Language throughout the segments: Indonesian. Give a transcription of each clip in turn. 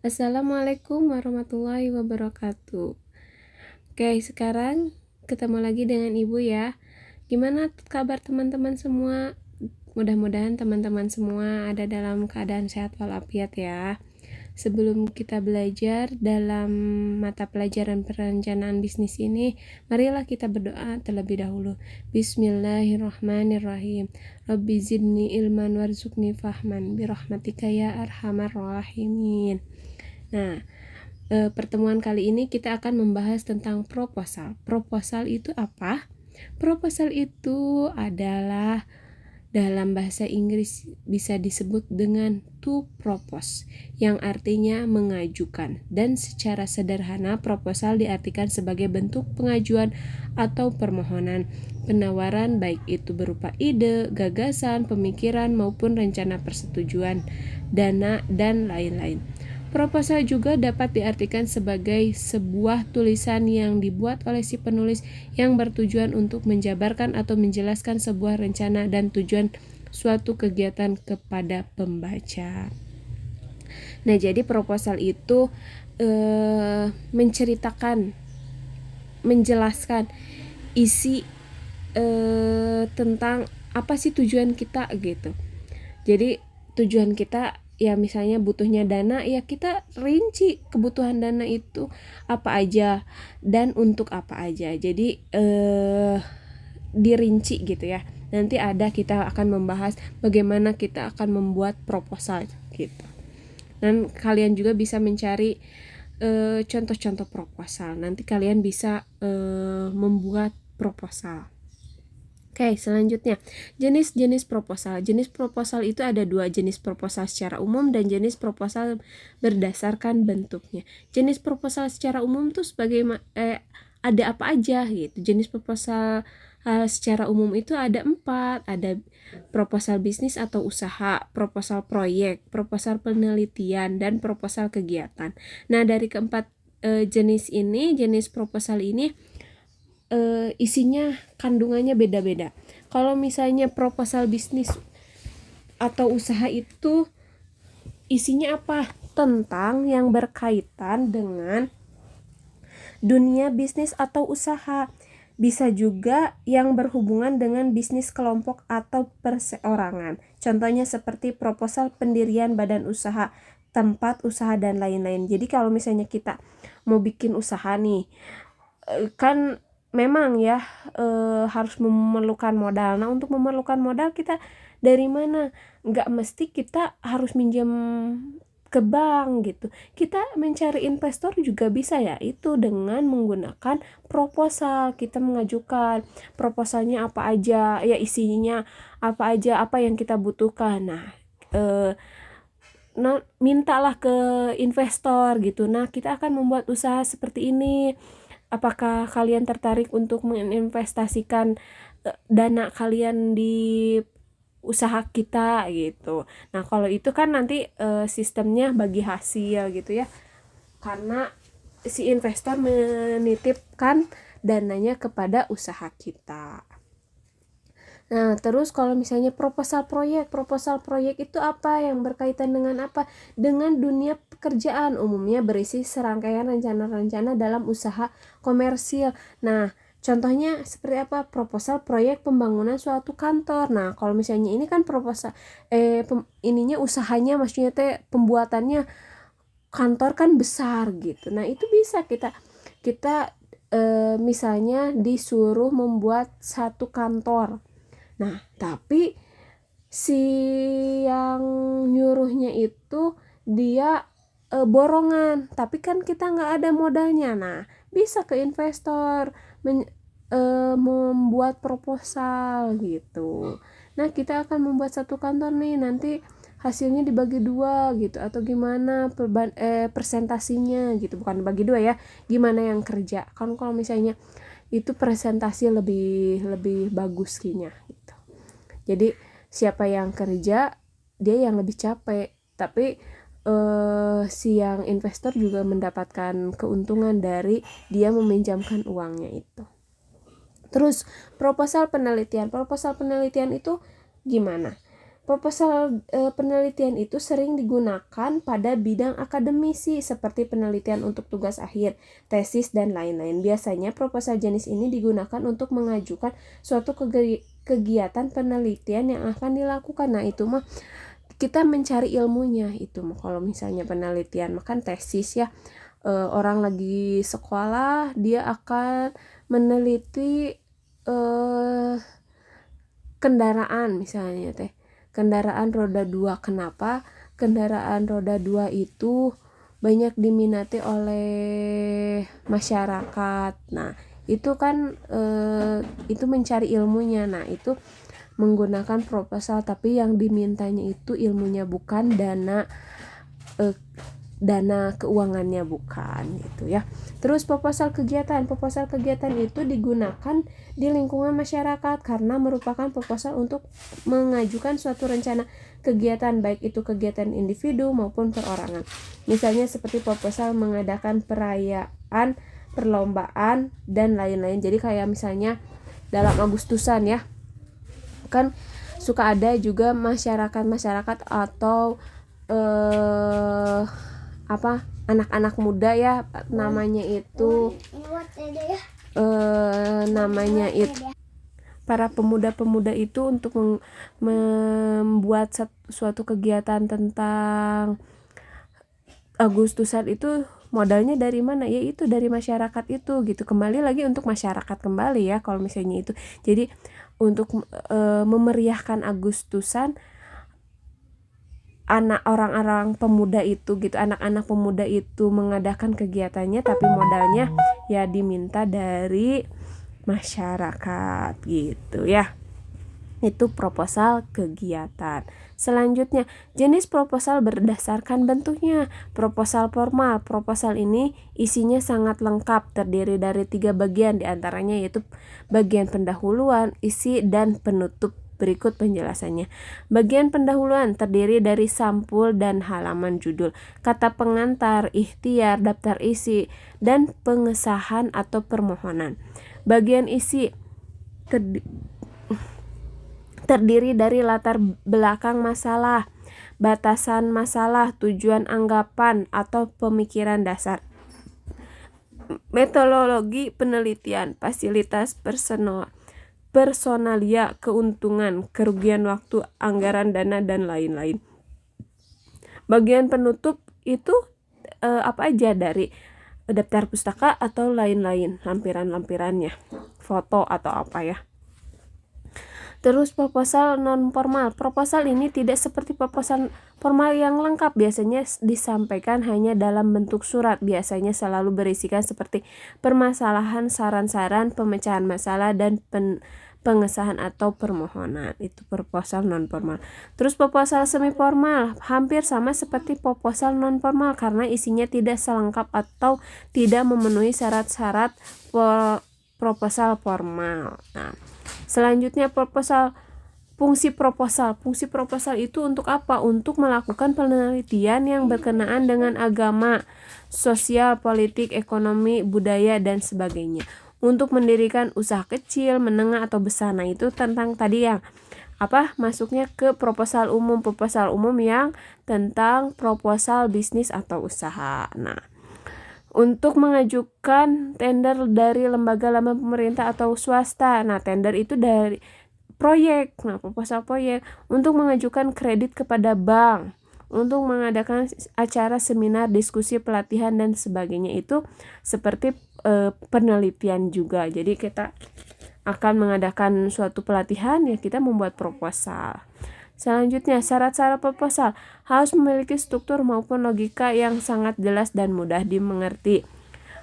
Assalamualaikum warahmatullahi wabarakatuh. Oke, sekarang ketemu lagi dengan Ibu ya. Gimana kabar teman-teman semua? Mudah-mudahan teman-teman semua ada dalam keadaan sehat walafiat ya. Sebelum kita belajar dalam mata pelajaran perencanaan bisnis ini, marilah kita berdoa terlebih dahulu. Bismillahirrahmanirrahim. Rabbi zidni ilman warzuqni fahman birahmatika ya arhamar rahimin. Nah, pertemuan kali ini kita akan membahas tentang proposal. Proposal itu apa? Proposal itu adalah dalam bahasa Inggris bisa disebut dengan to propose, yang artinya mengajukan. Dan secara sederhana, proposal diartikan sebagai bentuk pengajuan atau permohonan penawaran, baik itu berupa ide, gagasan, pemikiran, maupun rencana persetujuan, dana, dan lain-lain. Proposal juga dapat diartikan sebagai sebuah tulisan yang dibuat oleh si penulis yang bertujuan untuk menjabarkan atau menjelaskan sebuah rencana dan tujuan suatu kegiatan kepada pembaca. Nah, jadi proposal itu menceritakan, menjelaskan isi tentang apa sih tujuan kita gitu. Jadi tujuan kita ya misalnya butuhnya dana, ya kita rinci kebutuhan dana itu apa aja dan untuk apa aja. Jadi dirinci gitu ya. Nanti kita akan membahas bagaimana kita akan membuat proposal gitu. Dan kalian juga bisa mencari contoh-contoh proposal. Nanti kalian bisa membuat proposal. Oke, selanjutnya jenis-jenis proposal. Jenis proposal itu ada dua, jenis proposal secara umum dan jenis proposal berdasarkan bentuknya. Jenis proposal secara umum tuh ada apa aja gitu. Jenis proposal secara umum itu ada 4, ada proposal bisnis atau usaha, proposal proyek, proposal penelitian, dan proposal kegiatan. Nah, dari keempat jenis proposal ini isinya kandungannya beda-beda. Kalau misalnya proposal bisnis atau usaha itu isinya apa? Tentang yang berkaitan dengan dunia bisnis atau usaha. Bisa juga yang berhubungan dengan bisnis kelompok atau perseorangan. Contohnya seperti proposal pendirian badan usaha, tempat usaha, dan lain-lain. Jadi kalau misalnya kita mau bikin usaha nih, kan memang ya harus memerlukan modal. Nah, untuk memerlukan modal kita dari mana? Nggak mesti kita harus minjem ke bank gitu. Kita mencari investor juga bisa ya, itu dengan menggunakan proposal. Kita mengajukan proposalnya apa aja, ya isinya apa aja, apa yang kita butuhkan. Nah, mintalah ke investor gitu. Nah, kita akan membuat usaha seperti ini. Apakah kalian tertarik untuk menginvestasikan dana kalian di usaha kita gitu. Nah, kalau itu kan nanti sistemnya bagi hasil gitu ya. Karena si investor menitipkan dananya kepada usaha kita. Nah, terus kalau misalnya proposal proyek itu apa, yang berkaitan dengan apa? Dengan dunia pekerjaan, umumnya berisi serangkaian rencana-rencana dalam usaha komersil. Nah, contohnya seperti apa? Proposal proyek pembangunan suatu kantor. Nah, kalau misalnya ini kan proposal ininya usahanya, maksudnya pembuatannya kantor kan besar gitu. Nah, itu bisa kita misalnya disuruh membuat satu kantor. Nah, tapi si yang nyuruhnya itu dia borongan, tapi kan kita nggak ada modalnya. Nah, bisa ke investor membuat proposal gitu. Nah, kita akan membuat satu kantor nih, nanti hasilnya dibagi 2 gitu, atau gimana presentasinya gitu, bukan bagi 2 ya, gimana yang kerja. Kan kalau misalnya itu presentasi lebih bagus kayaknya gitu. Jadi siapa yang kerja dia yang lebih capek, tapi si yang investor juga mendapatkan keuntungan dari dia meminjamkan uangnya itu. Terus proposal penelitian itu gimana? penelitian itu sering digunakan pada bidang akademisi seperti penelitian untuk tugas akhir, tesis, dan lain-lain. Biasanya proposal jenis ini digunakan untuk mengajukan suatu kegiatan penelitian yang akan dilakukan. Nah, itu mah kita mencari ilmunya itu mah. Kalau misalnya penelitian makan tesis ya, orang lagi sekolah dia akan meneliti kendaraan misalnya teh. Kendaraan roda 2. Kenapa kendaraan roda 2 itu banyak diminati oleh masyarakat. Nah, itu kan itu mencari ilmunya. Nah, itu menggunakan proposal, tapi yang dimintanya itu ilmunya, bukan dana keuangannya, bukan gitu ya. Terus proposal kegiatan itu digunakan di lingkungan masyarakat karena merupakan proposal untuk mengajukan suatu rencana kegiatan, baik itu kegiatan individu maupun perorangan. Misalnya seperti proposal mengadakan perayaan, perlombaan, dan lain-lain. Jadi kayak misalnya dalam Agustusan ya, kan suka ada juga masyarakat atau anak-anak muda ya, namanya itu para pemuda-pemuda itu untuk membuat suatu kegiatan tentang Agustusan itu modalnya dari mana? Ya itu dari masyarakat itu gitu. Kembali lagi untuk masyarakat kembali ya kalau misalnya itu. Jadi untuk memeriahkan Agustusan, orang-orang pemuda itu gitu, anak-anak pemuda itu mengadakan kegiatannya, tapi modalnya ya diminta dari masyarakat gitu ya. Itu proposal kegiatan. Selanjutnya, jenis proposal berdasarkan bentuknya. Proposal formal. Proposal ini isinya sangat lengkap, terdiri dari 3 bagian, diantaranya yaitu bagian pendahuluan, isi, dan penutup. Berikut penjelasannya. Bagian pendahuluan terdiri dari sampul dan halaman judul, kata pengantar, ikhtiar, daftar isi, dan pengesahan atau permohonan. Bagian isi terdiri dari latar belakang masalah, batasan masalah, tujuan anggapan atau pemikiran dasar, metodologi penelitian, fasilitas personalia, keuntungan, kerugian waktu, anggaran dana, dan lain-lain. Bagian penutup itu apa aja, dari daftar pustaka atau lain-lain, lampiran-lampirannya, foto atau apa ya. Terus proposal non formal. Proposal ini tidak seperti proposal formal yang lengkap, biasanya disampaikan hanya dalam bentuk surat, biasanya selalu berisikan seperti permasalahan, saran-saran, pemecahan masalah, dan pengesahan atau permohonan. Itu proposal non formal. Terus proposal semi formal hampir sama seperti proposal non formal karena isinya tidak selengkap atau tidak memenuhi syarat-syarat proposal formal. Nah, selanjutnya fungsi proposal itu untuk apa? Untuk melakukan penelitian yang berkenaan dengan agama, sosial, politik, ekonomi, budaya, dan sebagainya. Untuk mendirikan usaha kecil, menengah, atau besar. Nah, itu tentang tadi yang masuknya ke proposal umum yang tentang proposal bisnis atau usaha. Nah, untuk mengajukan tender dari lembaga-lembaga pemerintah atau swasta. Nah, tender itu dari proyek. Nah, proposal proyek. Untuk mengajukan kredit kepada bank, untuk mengadakan acara seminar, diskusi, pelatihan, dan sebagainya. Itu seperti penelitian juga. Jadi kita akan mengadakan suatu pelatihan, ya kita membuat proposal. Selanjutnya, syarat-syarat proposal harus memiliki struktur maupun logika yang sangat jelas dan mudah dimengerti.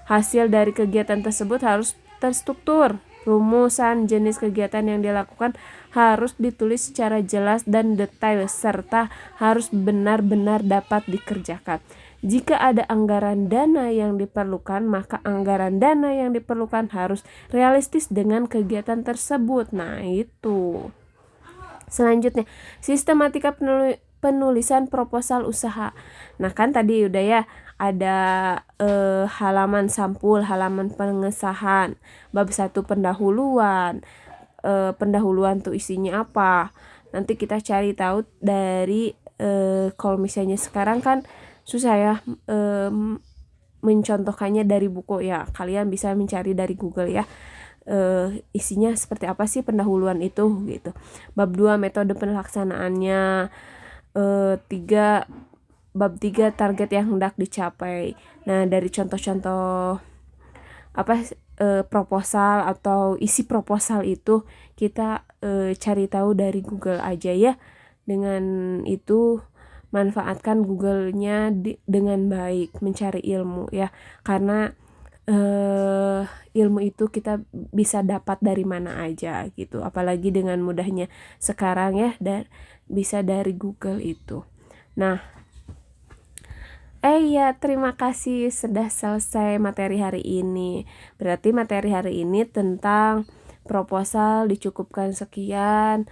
Hasil dari kegiatan tersebut harus terstruktur. Rumusan jenis kegiatan yang dilakukan harus ditulis secara jelas dan detail, serta harus benar-benar dapat dikerjakan. Jika ada anggaran dana yang diperlukan, maka anggaran dana yang diperlukan harus realistis dengan kegiatan tersebut. Nah, itu. Selanjutnya, sistematika penulisan proposal usaha. Nah, kan tadi udah ya, ada halaman sampul, halaman pengesahan, bab 1 pendahuluan. Pendahuluan tuh isinya apa? nanti kita cari tahu dari kalau misalnya sekarang kan susah ya mencontohkannya dari buku ya, kalian bisa mencari dari Google ya. Isinya seperti apa sih pendahuluan itu gitu. Bab 2 metode pelaksanaannya, 3 bab 3 target yang hendak dicapai. Nah, dari contoh-contoh proposal atau isi proposal itu kita cari tahu dari Google aja ya. Dengan itu manfaatkan Google-nya dengan baik, mencari ilmu ya, karena ilmu itu kita bisa dapat dari mana aja gitu, apalagi dengan mudahnya sekarang ya, bisa dari Google itu. Nah, ya terima kasih sudah selesai materi hari ini. Berarti materi hari ini tentang proposal dicukupkan sekian,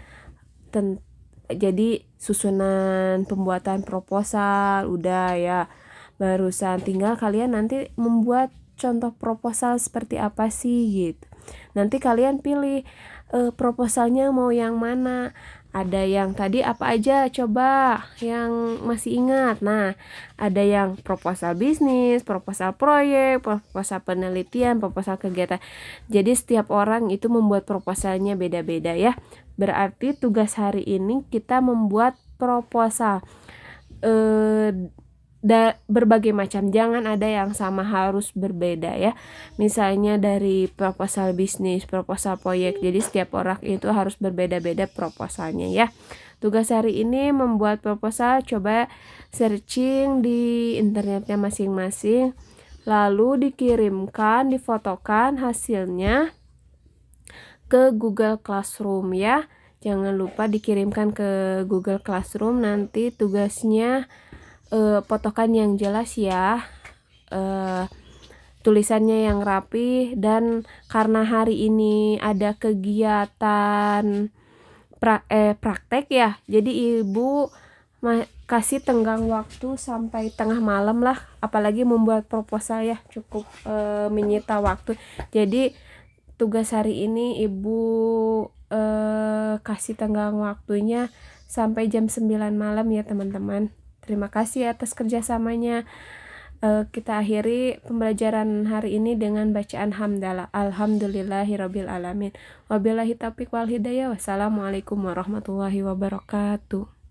jadi susunan pembuatan proposal udah ya. Barusan tinggal kalian nanti membuat contoh proposal seperti apa sih gitu. Nanti kalian pilih proposalnya mau yang mana. Ada yang tadi apa aja coba yang masih ingat. Nah, ada yang proposal bisnis, proposal proyek, proposal penelitian, proposal kegiatan. Jadi setiap orang itu membuat proposalnya beda-beda ya. Berarti tugas hari ini kita membuat proposal berbagai macam, jangan ada yang sama, harus berbeda ya. Misalnya dari proposal bisnis, proposal proyek, jadi setiap orang itu harus berbeda-beda proposalnya ya. Tugas hari ini membuat proposal, coba searching di internetnya masing-masing, lalu dikirimkan, difotokan hasilnya ke Google Classroom ya. Jangan lupa dikirimkan ke Google Classroom. Nanti tugasnya fotokan yang jelas ya, tulisannya yang rapi. Dan karena hari ini ada kegiatan praktek ya, jadi ibu kasih tenggang waktu sampai tengah malam lah, apalagi membuat proposal ya, cukup menyita waktu. Jadi tugas hari ini ibu kasih tenggang waktunya sampai jam 9 malam ya teman-teman. Terima kasih atas kerjasamanya. Kita akhiri pembelajaran hari ini dengan bacaan hamdalah. Alhamdulillahirabbil alamin. Wabillahi taufiq wal hidayah. Wassalamualaikum warahmatullahi wabarakatuh.